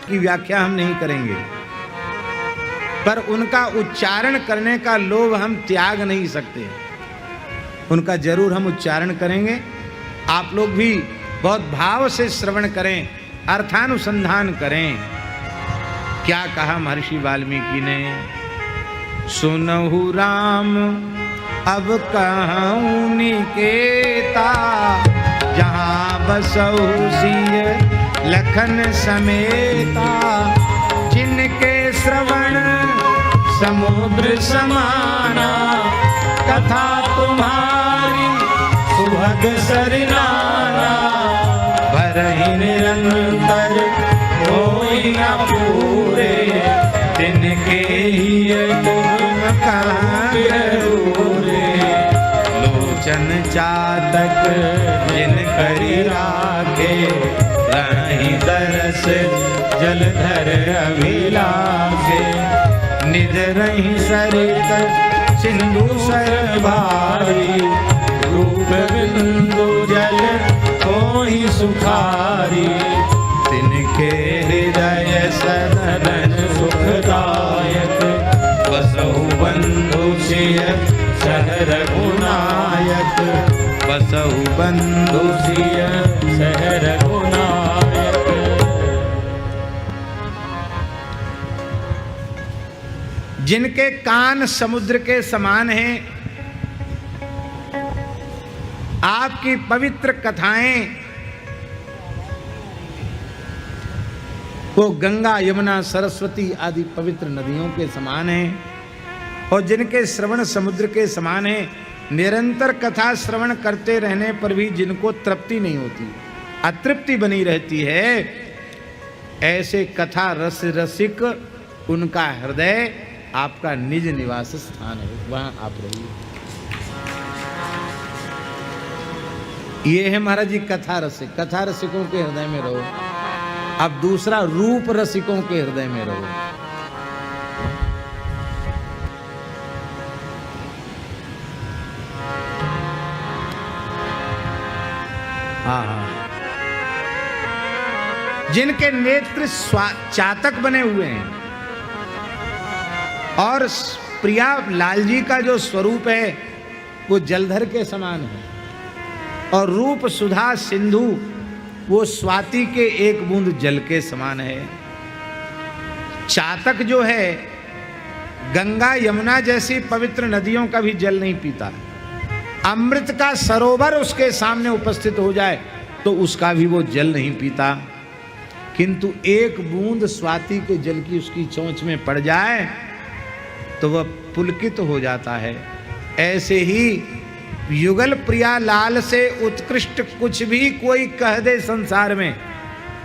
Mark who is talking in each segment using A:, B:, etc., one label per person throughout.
A: की व्याख्या हम नहीं करेंगे, पर उनका उच्चारण करने का लोभ हम त्याग नहीं सकते। उनका जरूर हम उच्चारण करेंगे। आप लोग भी बहुत भाव से श्रवण करें, अर्थानुसंधान करें। क्या कहा महर्षि वाल्मीकि ने? सुनहु राम अब कहूँ निकेता, जहाँ बसहु सिय लखन समेता। जिनके श्रवण समुद्र समाना, कथा तुम्हारी सुभग सरनाना। भरहि निरंतर होई न पूरे, तिनके ही गुण कांगरूरे। लोचन चातक जिन करि राखे, रहि दरस जलधर अभिलाषे। निज रहि सरित सिंधु सर भारी, रूप बिंदु जल कोई सुखारी। तिनके हृदय सदन सुखदायक, बसहु बंधु सिय सहर गुनायक। बसहु बंधु सिय सहर गुनायक। जिनके कान समुद्र के समान हैं, आपकी पवित्र कथाएं वो गंगा यमुना सरस्वती आदि पवित्र नदियों के समान हैं, और जिनके श्रवण समुद्र के समान हैं। निरंतर कथा श्रवण करते रहने पर भी जिनको तृप्ति नहीं होती, अतृप्ति बनी रहती है, ऐसे कथा रस रसिक उनका हृदय आपका निज निवास स्थान है, वहां आप रहिए। ये है महाराज जी कथा रसिक। कथा रसिकों के हृदय में रहो। अब दूसरा, रूप रसिकों के हृदय में रहो। जिनके नेत्र चातक बने हुए हैं, और प्रिया लाल जी का जो स्वरूप है वो जलधर के समान है, और रूप सुधा सिंधु वो स्वाति के एक बूंद जल के समान है। चातक जो है गंगा यमुना जैसी पवित्र नदियों का भी जल नहीं पीता। अमृत का सरोवर उसके सामने उपस्थित हो जाए तो उसका भी वो जल नहीं पीता, किंतु एक बूंद स्वाति के जल की उसकी चोंच में पड़ जाए तो वह पुलकित हो जाता है। ऐसे ही युगल प्रिया लाल से उत्कृष्ट कुछ भी कोई कह दे संसार में,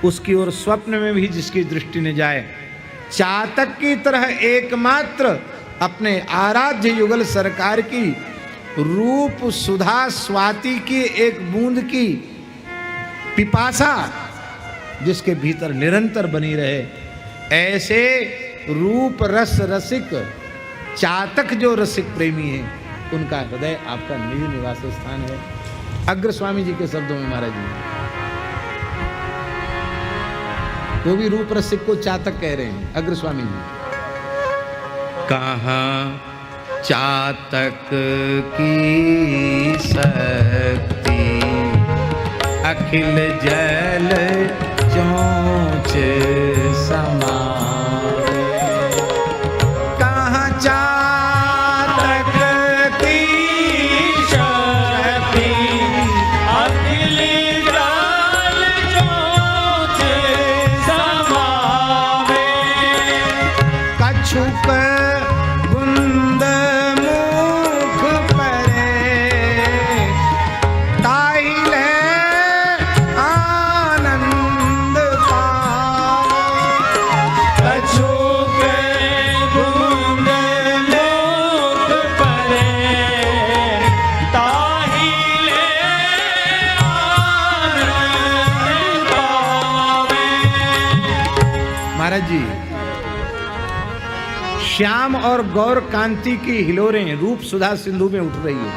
A: उसकी ओर स्वप्न में भी जिसकी दृष्टि न जाए, चातक की तरह एकमात्र अपने आराध्य युगल सरकार की रूप सुधा स्वाति की एक बूंद की पिपासा जिसके भीतर निरंतर बनी रहे, ऐसे रूप रस रसिक चातक जो रसिक प्रेमी है, उनका हृदय आपका निज निवास स्थान है। अग्र स्वामी जी के शब्दों में महाराज जी, वो भी रूप रसिक को चातक कह रहे हैं। अग्र स्वामी जी, कहाँ चातक की शक्ति अखिल जल चोंच समावे। कहाँ चातक की शक्ति अखिल जल चोंच समावे। कछुक श्याम और गौर कांति की हिलोरें रूप सुधा सिंधु में उठ रही है।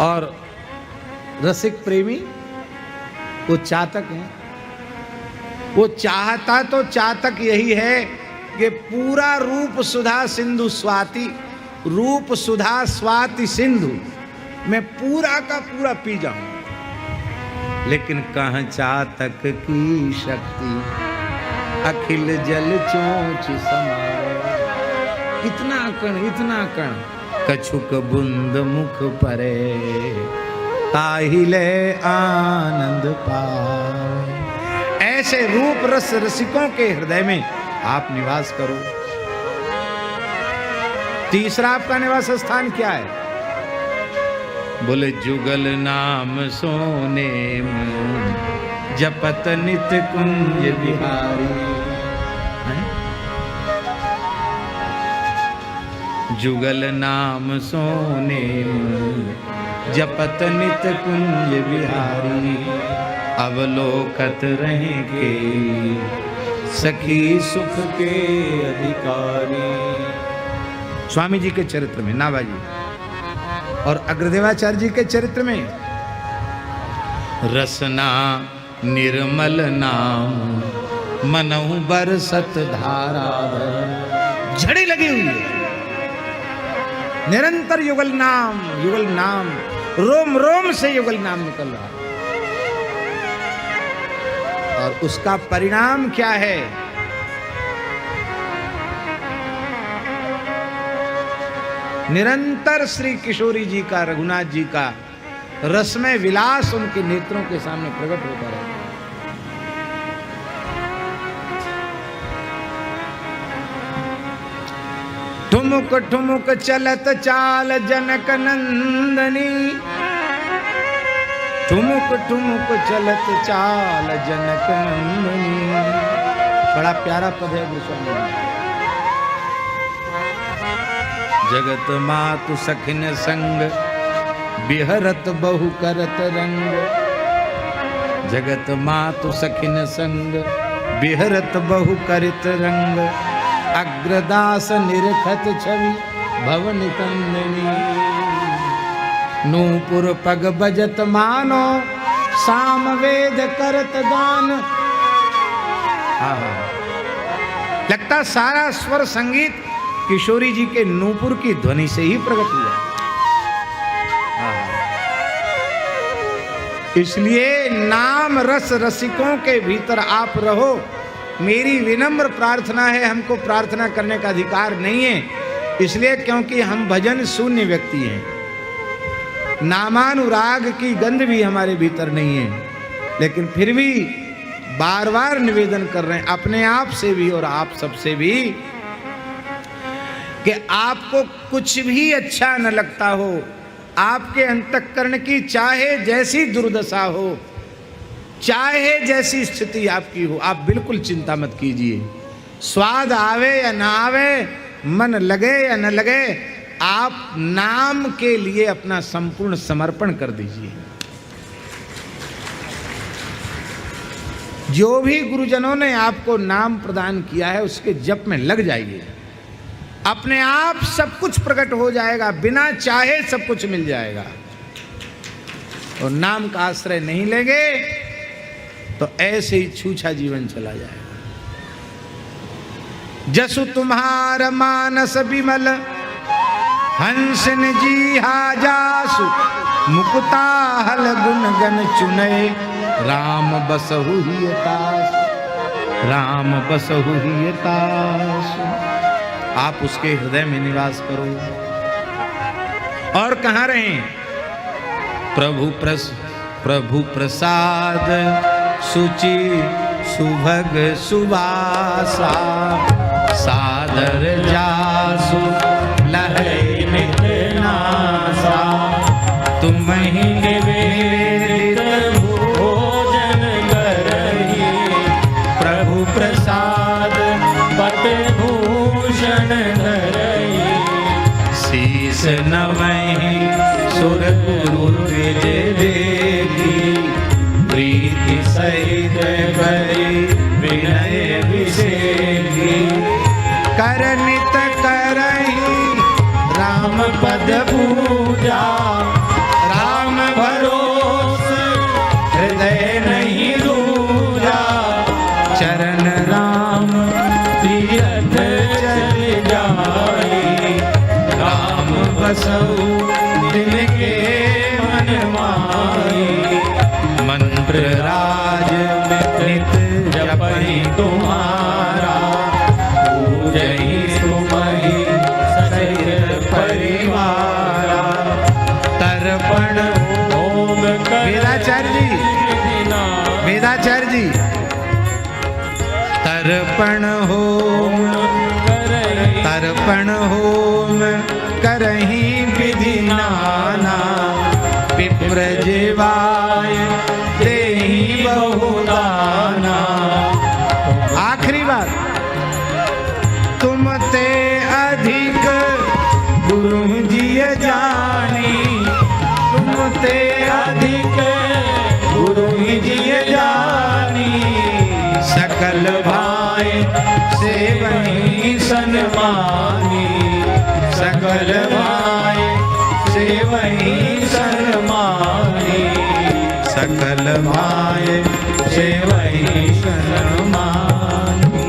A: और रसिक प्रेमी वो चातक है। वो चाहता तो चातक यही है कि पूरा रूप सुधा सिंधु स्वाति, रूप सुधा स्वाति सिंधु मैं पूरा का पूरा पी जाऊं, लेकिन कहां चातक की शक्ति अखिल जल चोंच समाए। इतना कण कछुक बुंद मुख परे, ताहिले आनंद पाए। ऐसे रूप रस रसिकों के हृदय में आप निवास करो। तीसरा आपका निवास स्थान क्या है? बोले जुगल नाम सोने में जपत नित कुंज बिहारी। जुगल नाम सोने में जपत नित कुंज बिहारी, अवलोकत रहेंगे सखी सुख के अधिकारी। स्वामी जी के चरित्र में, नाभाजी और अग्रदेवाचार्य जी के चरित्र में रसना निर्मल नाम मनहु बरसत धारा, झड़ी लगी हुई है। निरंतर युगल नाम रोम रोम से युगल नाम निकल रहा है। और उसका परिणाम क्या है? निरंतर श्री किशोरी जी का, रघुनाथ जी का रसमय विलास उनके नेत्रों के सामने प्रकट होता रहता है। ठुमुक ठुमुक चलत चाल जनक नंदनी, ठुमुक ठुमुक चलत चाल जनक नंदनी। बड़ा प्यारा पद है गुरुस्वामी। जगत मातु सखिन संग बिहरत बहु करत रंग, जगत मातु सखिन संग बिहरत बहु करत रंग, अग्रदास निरखत छवि भवन कंदनी, नूपुर पग बजत मानो सामवेद करत गान। लगता सारा स्वर संगीत किशोरी जी के नूपुर की ध्वनि से ही प्रकट हुआ। इसलिए नाम रस रसिकों के भीतर आप रहो। मेरी विनम्र प्रार्थना है, हमको प्रार्थना करने का अधिकार नहीं है, इसलिए क्योंकि हम भजन शून्य व्यक्ति हैं। नामानुराग की गंध भी हमारे भीतर नहीं है, लेकिन फिर भी बार बार निवेदन कर रहे हैं अपने आप से भी और आप सबसे भी कि आपको कुछ भी अच्छा न लगता हो, आपके अंतःकरण की चाहे जैसी दुर्दशा हो, चाहे जैसी स्थिति आपकी हो, आप बिल्कुल चिंता मत कीजिए। स्वाद आवे या ना आवे, मन लगे या न लगे, आप नाम के लिए अपना संपूर्ण समर्पण कर दीजिए। जो भी गुरुजनों ने आपको नाम प्रदान किया है उसके जप में लग जाइए। अपने आप सब कुछ प्रकट हो जाएगा, बिना चाहे सब कुछ मिल जाएगा। और नाम का आश्रय नहीं लेंगे तो ऐसे ही छूछा जीवन चला जाएगा। जसु तुम्हार मानस विमल हंसन जी जासु, मुकुता हल गुण गण चुनय, राम बसहु हिय तास, राम बसहु हिय तास। आप उसके हृदय में निवास करो। और कहाँ रहें? प्रभु प्रसाद सुचि सुभग सुवासा, सादर जासु लहै नित नासा, तुम ही निवेदित भोजन करहि, प्रभु प्रसाद पट भूषण धरहि, शीस नवहि सुर गुरु द्विज देखी, प्रीति सहित करि विनय विसेखी, करनित करहि राम पद पूजा, राम भरोसा
B: बसहु तिनके मन माही।
A: मंत्र राज में नित
B: जपहि तुम्हारा पूजहि सुमहि सहित परिवारा।
A: तर्पण
B: ओम
A: वेदाचार्य जी, वेदाचार्य जी, तर्पण होम, तर्पण होम करहि विधि नाना। विप्र जीवाय देहि बहुदाना। आखिरी बात, तुम ते अधिक गुरु जी जानी। तुम ते अधिक गुरु जी जानी। सकल भाई से वही सन्मानी। सकल भाई से वही सन्मानी। सकल भाई से वही सन्मानी।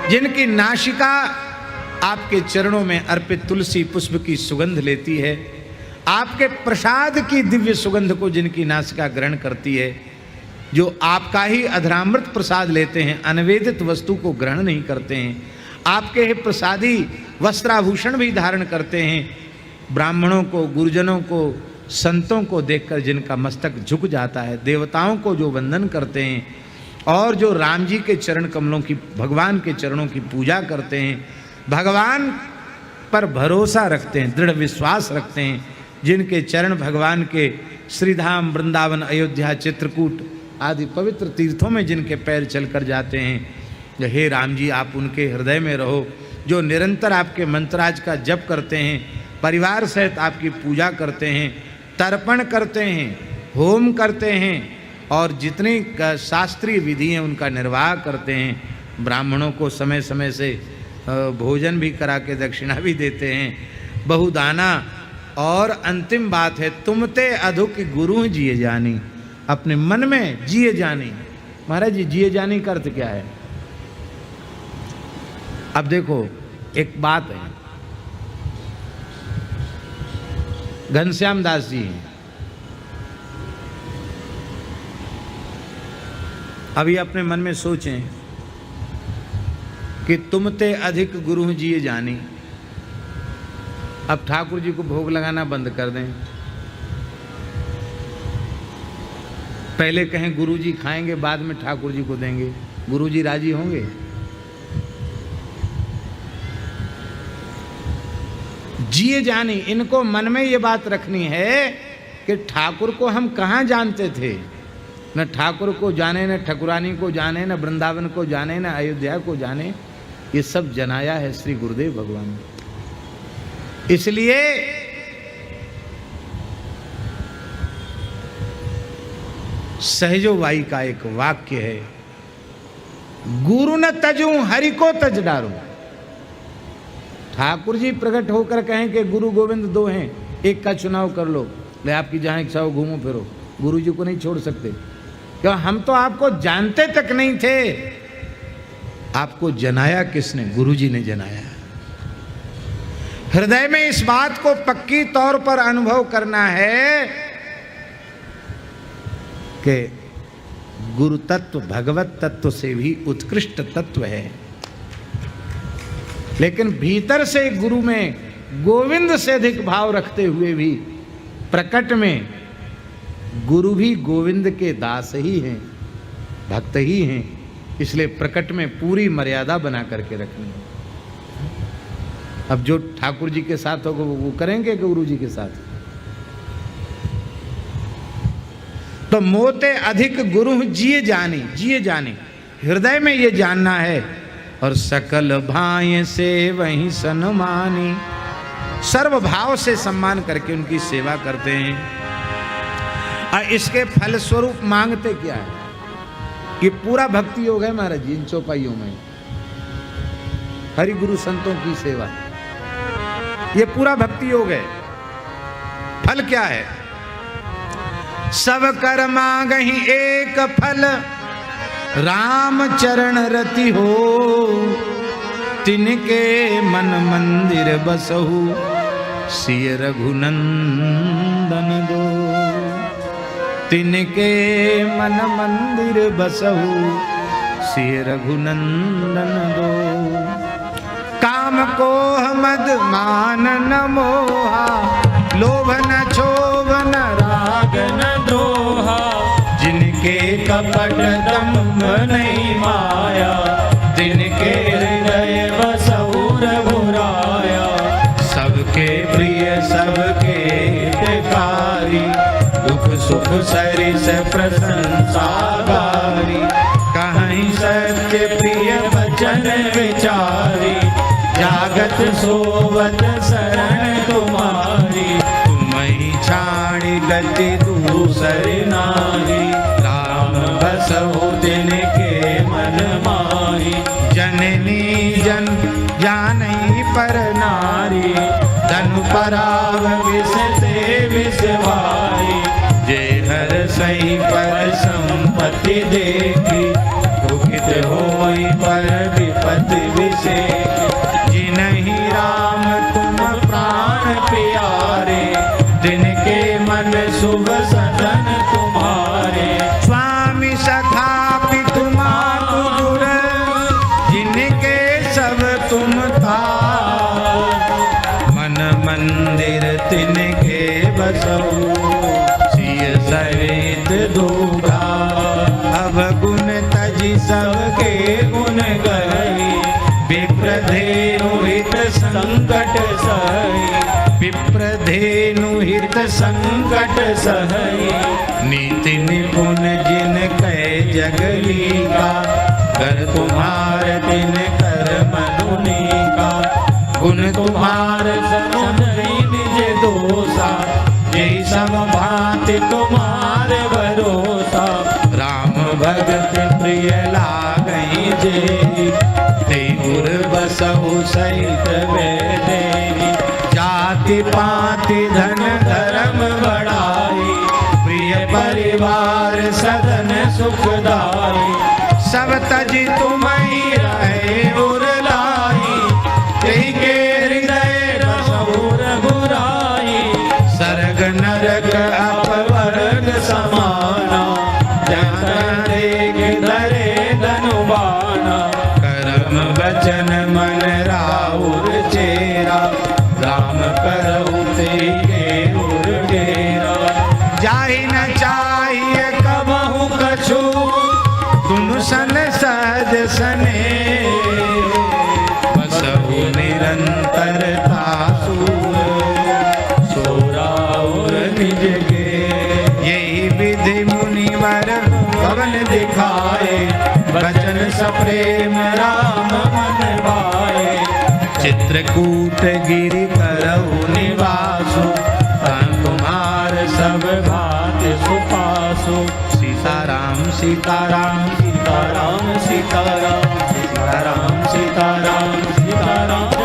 A: जिनकी नासिका आपके चरणों में अर्पित तुलसी पुष्प की सुगंध लेती है, आपके प्रसाद की दिव्य सुगंध को जिनकी नासिका ग्रहण करती है, जो आपका ही अधरामृत प्रसाद लेते हैं, अनवेदित वस्तु को ग्रहण नहीं करते हैं, आपके ही प्रसादी वस्त्राभूषण भी धारण करते हैं, ब्राह्मणों को, गुरुजनों को, संतों को देखकर जिनका मस्तक झुक जाता है, देवताओं को जो वंदन करते हैं और जो राम जी के चरण कमलों की, भगवान के चरणों की पूजा करते हैं, भगवान पर भरोसा रखते हैं, दृढ़ विश्वास रखते हैं, जिनके चरण भगवान के श्रीधाम, वृंदावन, अयोध्या, चित्रकूट आदि पवित्र तीर्थों में जिनके पैर चलकर जाते हैं, हे राम जी आप उनके हृदय में रहो। जो निरंतर आपके मंत्राज का जप करते हैं, परिवार सहित आपकी पूजा करते हैं, तर्पण करते हैं, होम करते हैं और जितनी शास्त्रीय विधि हैं उनका निर्वाह करते हैं, ब्राह्मणों को समय समय से भोजन भी करा के दक्षिणा भी देते हैं, बहुदाना। और अंतिम बात है, तुमते अधुक गुरु जिए जानी। अपने मन में जिए जानी। महाराज जी, जिए जानी का अर्थ क्या है? अब देखो, एक बात है, घनश्याम दास जी हैं, अभी अपने मन में सोचें कि तुमते अधिक गुरु जिए जानी। अब ठाकुर जी को भोग लगाना बंद कर दें, पहले कहें गुरु जी खाएंगे, बाद में ठाकुर जी को देंगे, गुरु जी राजी होंगे? जिए जानी, इनको मन में ये बात रखनी है कि ठाकुर को हम कहाँ जानते थे, न ठाकुर को जाने, न ठकुरानी को जाने, न वृंदावन को जाने, न अयोध्या को जाने, ये सब जनाया है श्री गुरुदेव भगवान। इसलिए सहजो बाई का एक वाक्य है, गुरु न तजू हरि को तज डारू। ठाकुर जी प्रकट होकर कहें कि गुरु गोविंद दो हैं, एक का चुनाव कर लो, ले आपकी जहां इच्छा हो घूमो फिरो। गुरु जी को नहीं छोड़ सकते, क्यों? हम तो आपको जानते तक नहीं थे। आपको जनाया किसने? गुरु जी ने जनाया। हृदय में इस बात को पक्की तौर पर अनुभव करना है कि गुरु तत्व भगवत तत्व से भी उत्कृष्ट तत्व है। लेकिन भीतर से गुरु में गोविंद से अधिक भाव रखते हुए भी प्रकट में गुरु भी गोविंद के दास ही हैं, भक्त ही हैं। इसलिए प्रकट में पूरी मर्यादा बना करके रखनी। अब जो ठाकुर जी के साथ होगा वो करेंगे गुरु जी के साथ। तो मोते अधिक गुरु जिए जानी, जिए जानी, हृदय में ये जानना है। और सकल भाई से वही सन्मानी, सर्व भाव से सम्मान करके उनकी सेवा करते हैं। और इसके फल स्वरूप मांगते क्या है? ये पूरा भक्ति योग है महाराज जी इन चौपाइयों में, हरि गुरु संतों की सेवा, ये पूरा भक्ति योग है। फल क्या है? सब कर मांगहि एक फल, राम चरण रति हो, तिनके मन मंदिर बसहु सिय रघुनंदन दो। तिनके मन मंदिर बसहु सिय रघुनंदन दो। काम कोह मद मान न मोहा, लोभ न क्षोभ न राग न द्रोहा। जिनके कपट दम्भ नहीं माया, जिनके हृदय बसहु रघुराया। सबके प्रिय सबके हितकारी, दुख सुख सरिस प्रशंसा गारी। कहीं सत्य प्रिय वचन विचारी, जागत सोवत शरण तुम्हारी। तुम्हि छाड़ी गति दूसरी नारी, राम बसहु तिनके मन माही। जननी जन जानई पर नारी, धनु पराग विष ते विष भारी। जे हर सही पर संपत्ति देखी, दुखित होई पर विपत्ति विषेखी। जिनहि राम तुम प्राण प्यारे, जिनके मन शुभ सदन तुम्हारे। स्वामी सखा पितु मातु गुर, जिनके सब तुम था। मन मंदिर तिनके बसहु सिय सहित दूधा। अब गुण तजी सबके गुण गई, विप्रधेनु हित संकट सही। विप्रधेनु हित संकट सही, नीति निपुण जिन कह जगलीका। कर तुम्हार दिन कर मनुनी का, गुण तुम्हार समुझ निज दोषा। यही सब भांति तुम्हार भरोसा। राम भगत प्रिय लागई जेहि, ते गुर बसहु सहित वैदेही। जाति पाति धन धर्म बढ़ाई, प्रिय परिवार सदन सुखदाई। सब तजी तुम्हि रहे उर लाई, तेहि के हृदय बसहु रघुराई। सर्ग नरक अपवर्ग समाना, जहाँ देख धरे धनुबाना। कर्म वचन मन राउर चेरा, राम करहु तेगे उर डेरा। जाहि न चाहिए कबहु कछु, तुम सन सहज सने। बसहु निरंतर तासु, सोराउर निज गे। यही विधि मुनिवर भवन दिखाए, वचन सप्रेम राम मन भाए। चित्रकूट गिरि करहु निवासु, तुम्हार सब भात सुपासु। सीताराम सीताराम सीताराम सीताराम सीताराम सीताराम सीताराम।